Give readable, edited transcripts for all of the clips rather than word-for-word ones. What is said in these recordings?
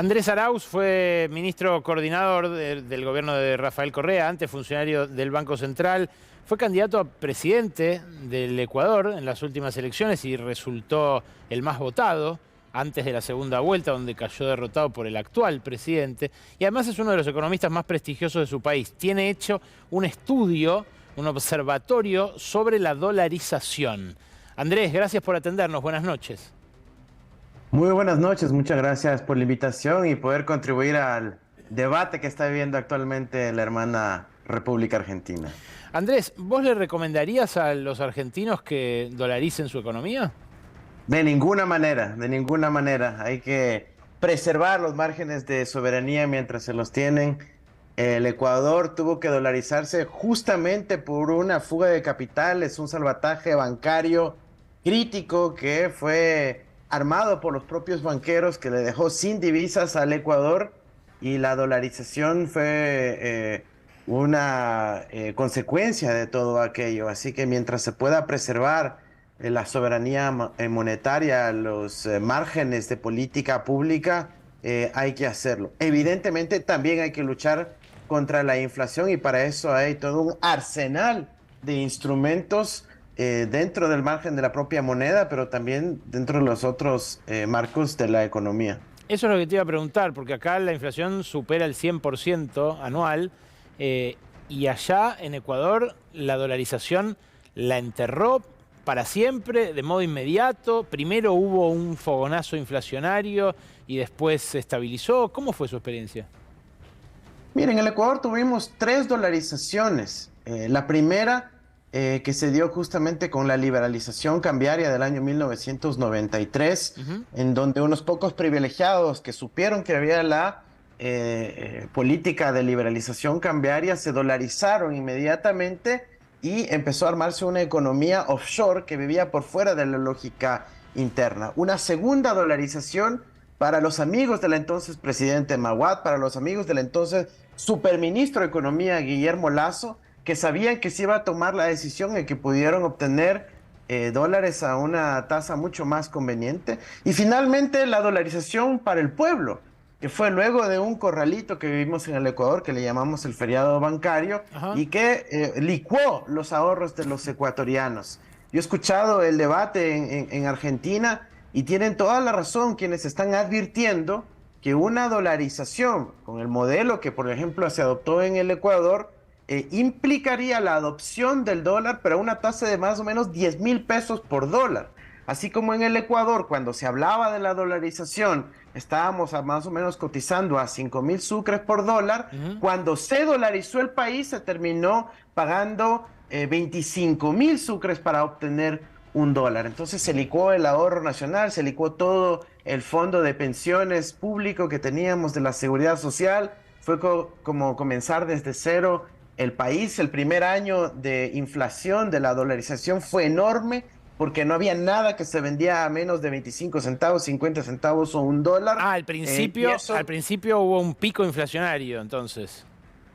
Andrés Arauz fue ministro coordinador del gobierno de Rafael Correa, antes funcionario del Banco Central. Fue candidato a presidente del Ecuador en las últimas elecciones y resultó el más votado antes de la segunda vuelta, donde cayó derrotado por el actual presidente. Y además es uno de los economistas más prestigiosos de su país. Tiene hecho un estudio, un observatorio sobre la dolarización. Andrés, gracias por atendernos. Buenas noches. Muy buenas noches, muchas gracias por la invitación y poder contribuir al debate que está viviendo actualmente la hermana República Argentina. Andrés, ¿vos le recomendarías a los argentinos que dolaricen su economía? De ninguna manera, de ninguna manera. Hay que preservar los márgenes de soberanía mientras se los tienen. El Ecuador tuvo que dolarizarse justamente por una fuga de capitales, un salvataje bancario crítico que fue armado por los propios banqueros, que le dejó sin divisas al Ecuador, y la dolarización fue una consecuencia de todo aquello. Así que mientras se pueda preservar la soberanía monetaria, los márgenes de política pública, hay que hacerlo. Evidentemente también hay que luchar contra la inflación y para eso hay todo un arsenal de instrumentos dentro del margen de la propia moneda, pero también dentro de los otros marcos de la economía. Eso es lo que te iba a preguntar, porque acá la inflación supera el 100% anual y allá en Ecuador la dolarización la enterró para siempre, de modo inmediato. Primero hubo un fogonazo inflacionario y después se estabilizó. ¿Cómo fue su experiencia? Miren, en el Ecuador tuvimos tres dolarizaciones. La primera que se dio justamente con la liberalización cambiaria del año 1993, en donde unos pocos privilegiados que supieron que había la política de liberalización cambiaria se dolarizaron inmediatamente y empezó a armarse una economía offshore que vivía por fuera de la lógica interna. Una segunda dolarización para los amigos del entonces presidente Maguad, para los amigos del entonces superministro de Economía Guillermo Lasso, que sabían que se iba a tomar la decisión y que pudieron obtener dólares a una tasa mucho más conveniente. Y finalmente la dolarización para el pueblo, que fue luego de un corralito que vivimos en el Ecuador, que le llamamos el feriado bancario, Ajá. y que licuó los ahorros de los ecuatorianos. Yo he escuchado el debate en Argentina y tienen toda la razón quienes están advirtiendo que una dolarización con el modelo que, por ejemplo, se adoptó en el Ecuador, implicaría la adopción del dólar, pero a una tasa de más o menos 10.000 pesos por dólar. Así como en el Ecuador, cuando se hablaba de la dolarización, estábamos más o menos cotizando a 5.000 sucres por dólar. Cuando se dolarizó el país, se terminó pagando 25.000 sucres para obtener un dólar. Entonces se licuó el ahorro nacional, se licuó todo el fondo de pensiones público que teníamos de la seguridad social. Fue como comenzar desde cero el país. El primer año de inflación de la dolarización fue enorme porque no había nada que se vendía a menos de 25 centavos, 50 centavos o un dólar. Ah, Eso, al principio hubo un pico inflacionario, entonces.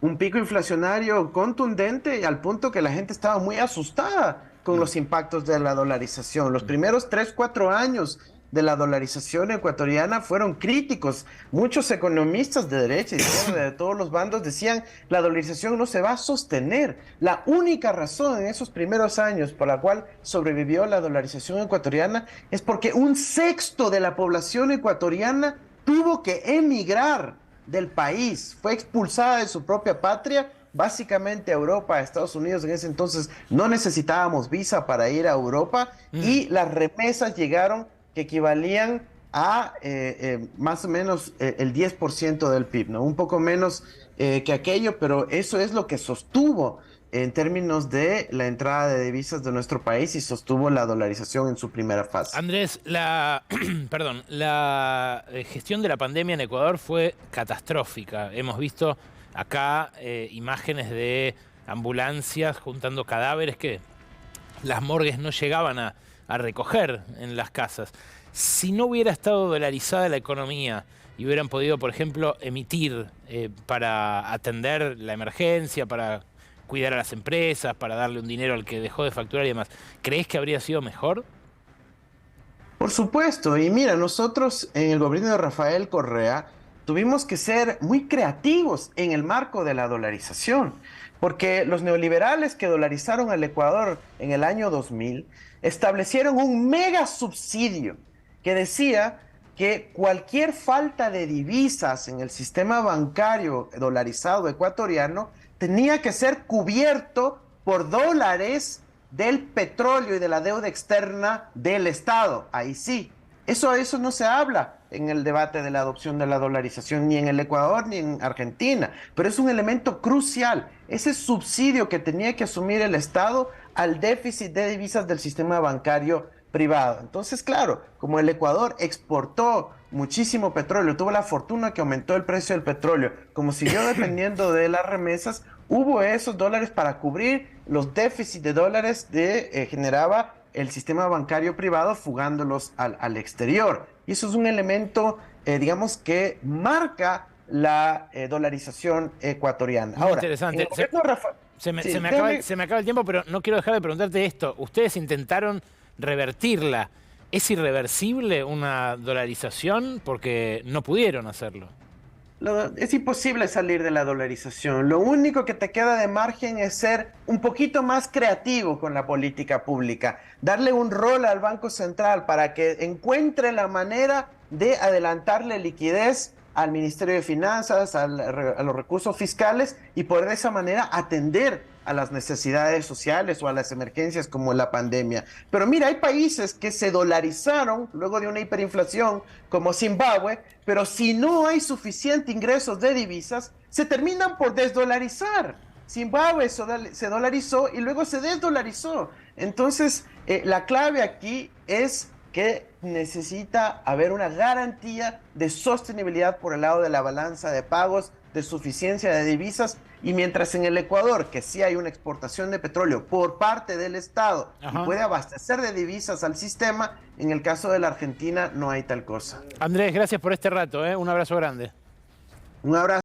un pico inflacionario contundente al punto que la gente estaba muy asustada con los impactos de la dolarización. Los primeros 3, 4 años de la dolarización ecuatoriana fueron críticos. Muchos economistas de derecha y de todos los bandos decían la dolarización no se va a sostener. La única razón en esos primeros años por la cual sobrevivió la dolarización ecuatoriana es porque un sexto de la población ecuatoriana tuvo que emigrar del país, fue expulsada de su propia patria, básicamente a Europa, a Estados Unidos. En ese entonces no necesitábamos visa para ir a Europa y las remesas llegaron que equivalían a más o menos el 10% del PIB, ¿no? Un poco menos que aquello, pero eso es lo que sostuvo en términos de la entrada de divisas de nuestro país y sostuvo la dolarización en su primera fase. Andrés, perdón, la gestión de la pandemia en Ecuador fue catastrófica. Hemos visto acá imágenes de ambulancias juntando cadáveres que las morgues no llegaban a recoger en las casas. Si no hubiera estado dolarizada la economía y hubieran podido, por ejemplo, emitir para atender la emergencia, para cuidar a las empresas, para darle un dinero al que dejó de facturar y demás, ¿crees que habría sido mejor? Por supuesto, y mira, nosotros en el gobierno de Rafael Correa tuvimos que ser muy creativos en el marco de la dolarización, porque los neoliberales que dolarizaron al Ecuador en el año 2000 establecieron un mega subsidio que decía que cualquier falta de divisas en el sistema bancario dolarizado ecuatoriano tenía que ser cubierto por dólares del petróleo y de la deuda externa del Estado. Ahí sí. Eso no se habla en el debate de la adopción de la dolarización, ni en el Ecuador ni en Argentina, pero es un elemento crucial, ese subsidio que tenía que asumir el Estado al déficit de divisas del sistema bancario privado. Entonces, claro, como el Ecuador exportó muchísimo petróleo, tuvo la fortuna que aumentó el precio del petróleo, como siguió dependiendo de las remesas, hubo esos dólares para cubrir los déficits de dólares que generaba el sistema bancario privado fugándolos al exterior. Y eso es un elemento, digamos, que marca la dolarización ecuatoriana. Muy interesante. Se me acaba el tiempo, pero no quiero dejar de preguntarte esto. Ustedes intentaron revertirla. ¿Es irreversible una dolarización? Porque no pudieron hacerlo. Es imposible salir de la dolarización. Lo único que te queda de margen es ser un poquito más creativo con la política pública, darle un rol al Banco Central para que encuentre la manera de adelantarle liquidez al Ministerio de Finanzas, a los recursos fiscales y poder de esa manera atender a las necesidades sociales o a las emergencias como la pandemia. Pero mira, hay países que se dolarizaron luego de una hiperinflación como Zimbabue, pero si no hay suficiente ingresos de divisas, se terminan por desdolarizar. Zimbabue se dolarizó y luego se desdolarizó. Entonces, la clave aquí es que necesita haber una garantía de sostenibilidad por el lado de la balanza de pagos, de suficiencia de divisas, y mientras en el Ecuador, que sí hay una exportación de petróleo por parte del Estado y puede abastecer de divisas al sistema, en el caso de la Argentina no hay tal cosa. Andrés, gracias por este rato, ¿eh? Un abrazo grande. Un abrazo.